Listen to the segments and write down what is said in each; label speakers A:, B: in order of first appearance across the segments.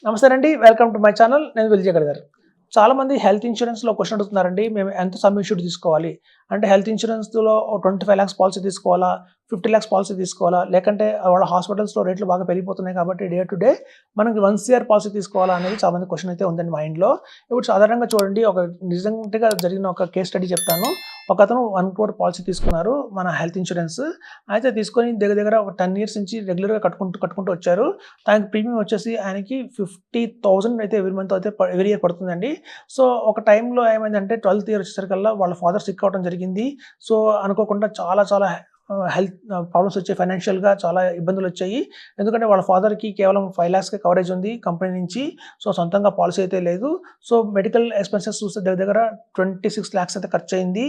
A: నమస్తే అండి. Welcome to my channel. నేను విజయ్ గారు. చాలామంది హెల్త్ ఇన్స్యూరెన్స్‌లో క్వెషన్ అడుగుతున్నారండి. మేము ఎంత సమ్ ఇష్యూర్డ్ తీసుకోవాలి? అంటే హెల్త్ ఇన్స్యూరెన్స్‌లో 25 లాక్స్ పాలిసీ తీసుకోవాలా? 50 లాక్స్ పాలిసీ తీసుకోవాలా? లేకంటే వాళ్ళ హాస్పిటల్స్‌లో రేట్లు బాగా పెరిగిపోతున్నాయి కాబట్టి డే టు డే మనకి 1 సిఆర్ పాలిసీ తీసుకోవాలా అనేది చాలా మంది క్వెషన్ అయితే ఉందండి మైండ్‌లో. ఇప్పుడు సాధారణంగా చూడండి, ఒక నిజంగా జరిగిన ఒక కేస్ స్టడీ చెప్తాను. ఒకతను 1 క్రోర్ పాలిసీ తీసుకున్నారు మన హెల్త్ ఇన్స్యూరెన్స్. అయితే తీసుకొని దగ్గర ఒక 10 ఇయర్స్ నుంచి రెగ్యులర్‌గా కట్టుకుంటూ వచ్చారు. దానికి ప్రీమియం వచ్చేసి ఆయనకి 50,000 అయితే ఎవ్రీ మంత్ అయితే ఎవ్రీ ఇయర్ పడుతుందండి. సో ఒక టైంలో ఏమైందంటే 12థ్ ఇయర్ వచ్చేసరికల్లా వాళ్ళ ఫాదర్ సిక్ అవ్వడం జరిగింది. సో అనుకోకుండా చాలా హెల్త్ ప్రాబ్లమ్స్ వచ్చాయి. ఫైనాన్షియల్‌గా చాలా ఇబ్బందులొచ్చాయి. ఎందుకంటే వాళ్ళ ఫాదర్‌కి కేవలం 5 లాక్స్‌కే కవరేజ్ ఉంది కంపెనీ నుంచి. సో సొంతంగా పాలిసీ అయితే లేదు. సో మెడికల్ ఎక్స్‌పెన్సెస్ చూస్తే దగ్గర 26 లాక్స్ అయితే ఖర్చయింది.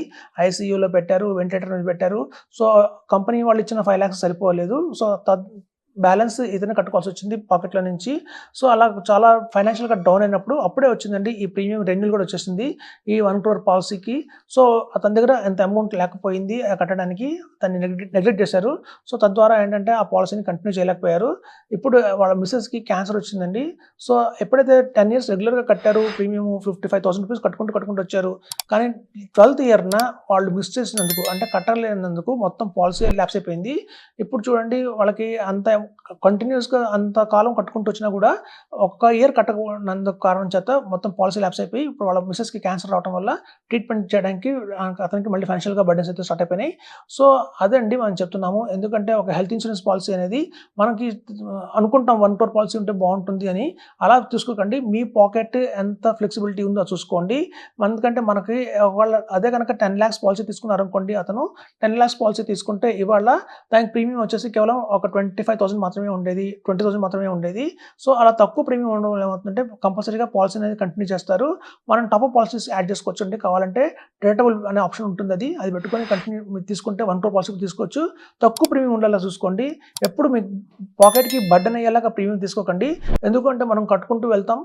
A: ఐసీయూలో పెట్టారు, వెంటిలేటర్ మీద పెట్టారు. సో కంపెనీ వాళ్ళు ఇచ్చిన 5 లాక్స్ సరిపోలేదు. సో బ్యాలెన్స్ ఇతనే కట్టుకోవాల్సొచ్చింది పాకెట్‌లో నుంచి. సో అలా చాలా ఫైనాన్షియల్‌గా డౌన్ అయినప్పుడు అప్పుడే వచ్చిందండి ఈ ప్రీమియం రెన్యూల్ కూడా వచ్చేసింది ఈ 1 క్రోర్ పాలిసీకి. సో అతని దగ్గర ఎంత అమౌంట్ లేకపోయింది కట్టడానికి. దాన్ని నెగ్లెక్ట్ చేశారు. సో తద్వారా ఏంటంటే ఆ పాలిసీని కంటిన్యూ చేయలేకపోయారు. ఇప్పుడు వాళ్ళ మిసెస్‌కి క్యాన్సర్ వచ్చిందండి. సో ఎప్పుడైతే 10 ఇయర్స్ రెగ్యులర్‌గా కట్టారు ప్రీమియం 55,000 రూపీస్ కట్టుకుంటూ వచ్చారు. కానీ 12థ్ ఇయర్‌న వాళ్ళు మిస్ చేసినందుకు, అంటే కట్టలేనందుకు మొత్తం పాలిసీ ల్యాప్స్ అయిపోయింది. ఇప్పుడు చూడండి, వాళ్ళకి అంత కంటిన్యూస్‌గా అంత కాలం కట్టుకుంటూ వచ్చినా కూడా ఒక్క ఇయర్ కట్టకపోయినందుకు కారణం చేత మొత్తం పాలిసీ ల్యాప్స్ అయిపోయి ఇప్పుడు వాళ్ళ మిసెస్‌కి క్యాన్సర్ రావడం వల్ల ట్రీట్మెంట్ చేయడానికి అతనికి మళ్ళీ ఫైనాన్షియల్‌గా బర్డెన్స్ అయితే స్టార్ట్ అయిపోయినాయి. సో అదండి మనం చెప్తున్నాము. ఎందుకంటే ఒక హెల్త్ ఇన్సూరెన్స్ పాలిసీ అనేది మనకి అనుకుంటాం 1 క్రోర్ పాలిసీ ఉంటే బాగుంటుంది అని. అలా చూసుకోకండి. మీ పాకెట్ ఎంత ఫ్లెక్సిబిలిటీ ఉందో చూసుకోండి. ఎందుకంటే మనకి ఒకవేళ అదే కనుక 10 లాక్స్ పాలిసీ తీసుకున్నారనుకోండి, అతను 10 లాక్స్ పాలిసీ తీసుకుంటే ఇవాళ దానికి ప్రీమియం వచ్చేసి కేవలం ఒక 25,000 మాత్రమే ఉండేది. 20,000 మాత్రమే ఉండేది. సో అలా తక్కువ ప్రీమియం ఉండడం వల్ల ఏమవుతుందంటే కంపల్సరీగా పాలిసీ అనేది కంటిన్యూ చేస్తారు. మనం టాప్ అప్ పాలిసీస్ యాడ్ చేసుకోవచ్చండి. కావాలంటే డిడక్టబుల్ అనే ఆప్షన్ ఉంటుంది. అది పెట్టుకొని కంటిన్యూ మీరు తీసుకుంటే 1 క్రోర్ పాలిసీ తీసుకోవచ్చు. తక్కువ ప్రీమియం ఉండేలా చూసుకోండి. ఎప్పుడు మీ పాకెట్‌కి బర్డెన్ అయ్యేలాగా ప్రీమియం తీసుకోకండి. ఎందుకంటే మనం కట్టుకుంటూ వెళ్తాం.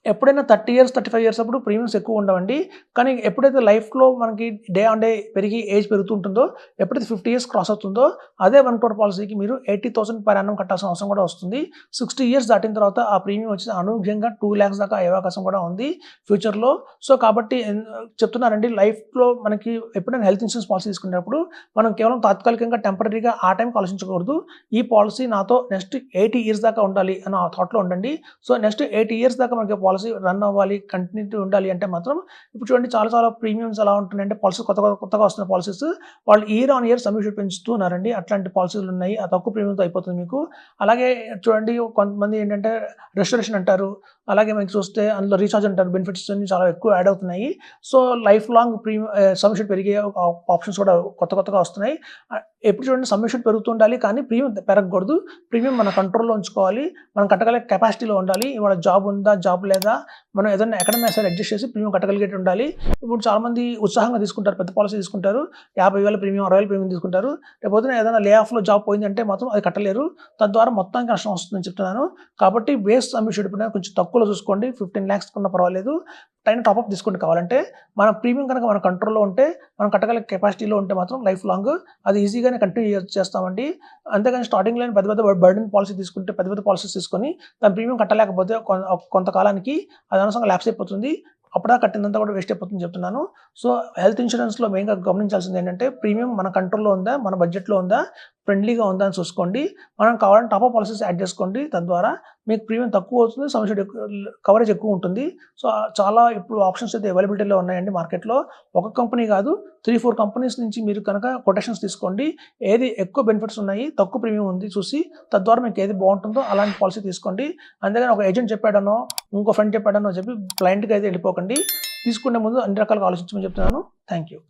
A: ఎప్పుడైనా 30 ఇయర్స్, 35 ఇయర్స్ అప్పుడు ప్రీమియమ్స్ ఎక్కువ ఉండవండి. కానీ ఎప్పుడైతే లైఫ్‌లో మనకి డే ఆన్ డే పెరిగి ఏజ్ పెరుగుతూ ఉంటుందో, ఎప్పుడైతే 50 ఇయర్స్ క్రాస్ అవుతుందో, అదే 1 క్రోర్ పాలిసీకి మీరు 80,000 పర్ యానం కట్టాల్సిన అవసరం కూడా వస్తుంది. 60 ఇయర్స్ దాటిన తర్వాత ఆ ప్రీమియం వచ్చేసి అనూహ్యంగా 2 లాక్స్ దాకా అయ్యే అవకాశం కూడా ఉంది ఫ్యూచర్‌లో. సో కాబట్టి చెప్తున్నానండి, లైఫ్‌లో మనకి ఎప్పుడైనా హెల్త్ ఇన్సూరెన్స్ పాలిసీ తీసుకునేటప్పుడు మనం కేవలం తాత్కాలికంగా టెంపరరీగా ఆ టైంకి ఆలోచించకూడదు. ఈ పాలిసీ నాతో నెక్స్ట్ 80 ఇయర్స్ దాకా ఉండాలి అన్న థాట్‌లో ఉండండి. సో నెక్స్ట్ 80 ఇయర్స్ దాకా మనకి పాలిసీ రన్ అవ్వాలి, కంటిన్యూ ఉండాలి అంటే మాత్రం ఇప్పుడు చూడండి, చాలా ప్రీమియమ్స్ ఎలా ఉంటున్నాయంటే పాలిసీ కొత్తగా వస్తున్న పాలిసీస్ వాళ్ళు year on year some insured పెంచుతున్నారండి. అట్లాంటి పాలిసీలు ఉన్నాయి. ఆ తక్కువ ప్రీమియంతో అయిపోతుంది మీకు. అలాగే చూడండి, కొంతమంది ఏంటంటే రెస్టరేషన్ అంటారు. అలాగే మనకి చూస్తే అందులో రీఛార్జ్ అంటారు. బెనిఫిట్స్ అన్ని చాలా ఎక్కువ యాడ్ అవుతున్నాయి. So life long some insured పెరిగే ఆప్షన్స్ కూడా కొత్తగా వస్తున్నాయి. ఎప్పుడు చూడండి, సమ్ ఇష్యూర్డ్ పెరుగుతుండాలి కానీ ప్రీమియం పెరగకూడదు. ప్రీమియం మన కంట్రోల్‌లో ఉంచుకోవాలి. మనం కట్టగల కెపాసిటీలో ఉండాలి. ఇవాళ జాబ్ ఉందా, జాబ్ లేదా, మనం ఏదైనా ఎక్కడైనా సరే అడ్జస్ట్ చేసి ప్రీమియం కట్టగలిగేటి ఉండాలి. ఇప్పుడు చాలామంది ఉత్సాహంగా తీసుకుంటారు, పెద్ద పాలిసీ తీసుకుంటారు. 50,000 ప్రీమియం, 60,000 ప్రీమియం తీసుకుంటారు. రేపొద్దున ఏదైనా లే ఆఫ్‌లో జాబ్ పోయిందంటే మాత్రం అది కట్టలేరు. తద్వారా మొత్తానికి నష్టం వస్తుందని చెప్తున్నాను. కాబట్టి బేస్ సమ్ ఇష్యూర్డ్ కొంచెం తక్కువలో చూసుకోండి. 15 లాక్స్ కన్నా పర్వాలేదు. పైన టాపప్ తీసుకోండి కావాలంటే. మన ప్రీమియం కనుక మన కంట్రోల్‌లో ఉంటే, మనం కట్టగల కెపాసిటీలో ఉంటే మాత్రం లైఫ్ లాంగ్ అది ఈజీగానే కంటిన్యూ చేస్తామండి. అంతేగాని స్టార్టింగ్‌లోనే పెద్ద బర్డెన్ పాలిసీ తీసుకుంటే, పెద్ద పాలిసీస్ తీసుకొని దాని ప్రీమియం కట్టలేకపోతే కొంతకాలానికి అది అనవసరంగా ల్యాప్స్ అయిపోతుంది. అప్పుడా కట్టిందంతా కూడా వేస్ట్ అయిపోతుందని చెప్తున్నాను. సో హెల్త్ ఇన్సూరెన్స్‌లో మెయిన్‌గా గమనించాల్సింది ఏంటంటే, ప్రీమియం మన కంట్రోల్‌లో ఉందా, మన బడ్జెట్‌లో ఉందా, ఫ్రెండ్లీగా ఉందా అని చూసుకోండి. మనం కావాలంటే టాప్ అప్ పాలిసీస్ యాడ్ చేసుకోండి. తద్వారా మీకు ప్రీమియం తక్కువ అవుతుంది, సమ్ ఇష్యూర్డ్ కవరేజ్ ఎక్కువ ఉంటుంది. సో చాలా ఇప్పుడు ఆప్షన్స్ అయితే అవైలబిలిటీలో ఉన్నాయండి మార్కెట్‌లో. ఒక కంపెనీ కాదు, 3, 4 కంపెనీస్ నుంచి మీరు కనుక కొటేషన్స్ తీసుకోండి. ఏది ఎక్కువ బెనిఫిట్స్ ఉన్నాయి, తక్కువ ప్రీమియం ఉంది చూసి, తద్వారా మీకు ఏది బాగుంటుందో అలాంటి పాలిసీ తీసుకోండి. అంతేగాని ఒక ఏజెంట్ చెప్పాడనో, ఇంకో ఫ్రెండ్ చెప్పాడనో చెప్పి బ్లైండ్‌గా అయితే వెళ్ళిపోకండి. తీసుకునే ముందు అన్ని రకాలుగా ఆలోచించమని చెప్తున్నాను. Thank you.